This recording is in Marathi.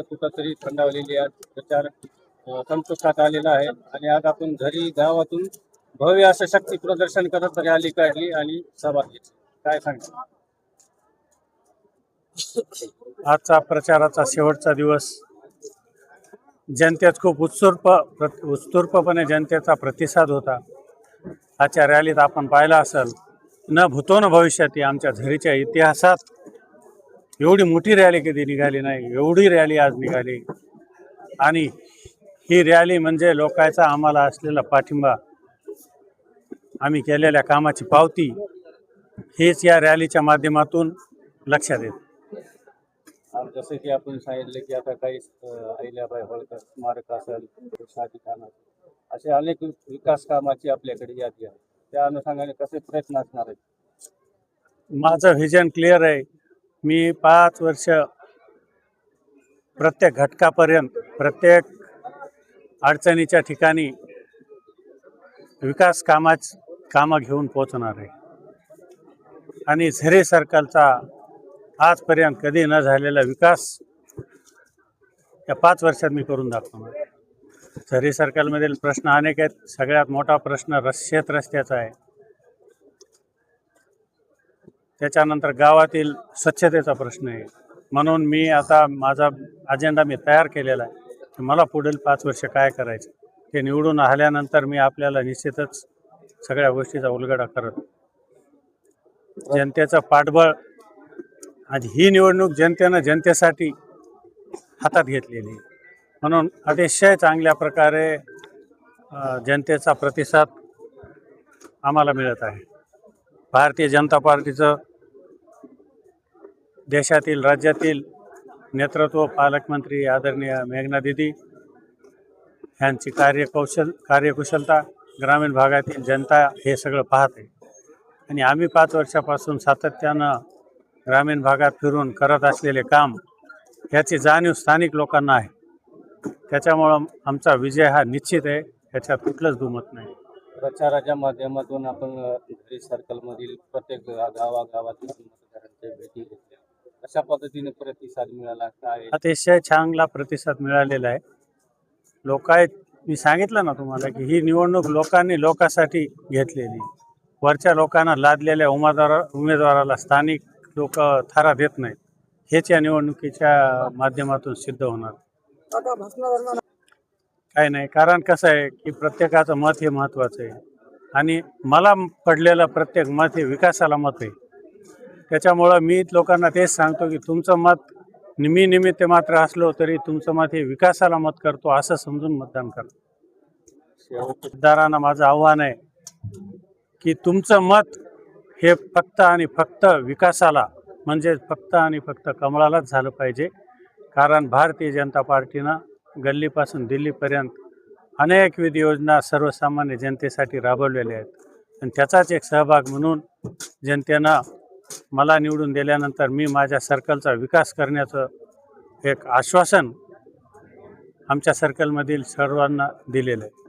कुठंतरी थंडावलेली आज प्रचार संपुष्टात आलेला आहे आणि आज आपण घरी गावातून भव्य असं शक्ती प्रदर्शन करत रॅली काढली आणि सभा घेतली. काय सांगता? आजचा प्रचाराचा शेवटचा दिवस. जनतेत खूप उत्स्फूर्तपणे जनतेचा प्रतिसाद होता. आजच्या रॅलीत आपण पाहिलं असेल, न भूतो न भविष्याती आमच्या झरीच्या इतिहासात एवढी मोठी रॅली कधी निघाली नाही, एवढी रॅली आज निघाली. आणि ही रॅली म्हणजे लोकांचा आम्हाला असलेला पाठिंबा, आम्ही केलेल्या कामाची पावती, हेच या रॅलीच्या माध्यमातून लक्षात येतं. जसं की आपण सांगितलं की आता काही अहिल्याबाई होळकर स्मारक असेल, ठिकाण असे अनेक विकास कामाची आपल्याकडे यादी आहे. त्या अनुषंगाने कसे प्रयत्न असणार आहेत? माझं व्हिजन क्लिअर आहे. मी 5 वर्ष प्रत्येक घटकापर्यंत, प्रत्येक अडचणीच्या ठिकाणी विकास कामं घेऊन पोहोचणार आहे. आणि झरे सर्कलचा आजपर्यंत कधी न झालेला विकास या 5 वर्षात मी करून दाखवणार. झरे सर्कलमधील प्रश्न अनेक आहेत. सगळ्यात मोठा प्रश्न रस्त्याचा आहे. त्याच्यानंतर गावातील स्वच्छतेचा प्रश्न आहे. म्हणून मी आता माझा अजेंडा तयार केलेला आहे की मला पुढील 5 वर्ष काय करायचं. ते निवडून आल्यानंतर मी आपल्याला निश्चितच सगळ्या गोष्टीचा उलगडा करत. जनतेचं पाठबळ, आज ही निवडणूक जनतेनं जनतेसाठी हातात घेतलेली, म्हणून अतिशय चांगल्या प्रकारे जनतेचा प्रतिसाद आम्हाला मिळत आहे. भारतीय जनता पार्टीचं देशातील, राज्यातील नेतृत्व, पालकमंत्री आदरणीय मेघना दीदी यांची कार्यकुशलता, ग्रामीण भागातील जनता हे सगळं पाहते. आणि आम्ही 5 वर्षापासून सातत्यानं ग्रामीण भागात फिरून करत असलेले काम, याची जाणीव स्थानिक लोकांना आहे. त्याच्यामुळं आमचा विजय हा निश्चित आहे, याच्यात कुठलंच दुमत नाही. प्रचाराच्या माध्यमातून आपण झरे सर्कलमधील प्रत्येक गावागावातील मतदारांच्या भेटी घेतल्या. अशा पद्धतीने प्रतिसाद मिळाला काय? अतिशय चांगला प्रतिसाद मिळालेला आहे. मी सांगितलं ना तुम्हाला की ही निवडणूक लोकांनी लोकांसाठी घेतलेली. वरच्या लोकांना लादलेल्या उमेदवाराला स्थानिक लोक थारा देत नाहीत. हेच या निवडणुकीच्या माध्यमातून सिद्ध होणार. काय नाही, कारण कसं आहे की प्रत्येकाचं मत हे महत्त्वाचं आहे आणि मला पडलेलं प्रत्येक मत हे विकासाला मत आहे. त्याच्यामुळं मी लोकांना तेच सांगतो की तुमचं मत मी निमित्त मात्र असलो तरी तुमचं मत हे विकासाला मत करतो असं समजून मतदान करा. मतदारांना माझं आव्हान आहे की तुमचं मत हे फक्त आणि फक्त विकासाला, म्हणजे फक्त आणि फक्त कमळालाच झालं पाहिजे. कारण भारतीय जनता पार्टीनं गल्लीपासून दिल्लीपर्यंत अनेकविध योजना सर्वसामान्य जनतेसाठी राबवलेल्या आहेत. आणि त्याचाच एक सहभाग म्हणून जनतेनं मला निवडून दिल्यानंतर मी माझ्या सर्कलचा विकास करण्याचं एक आश्वासन आमच्या सर्कलमधील सर्वांना दिलेलं आहे.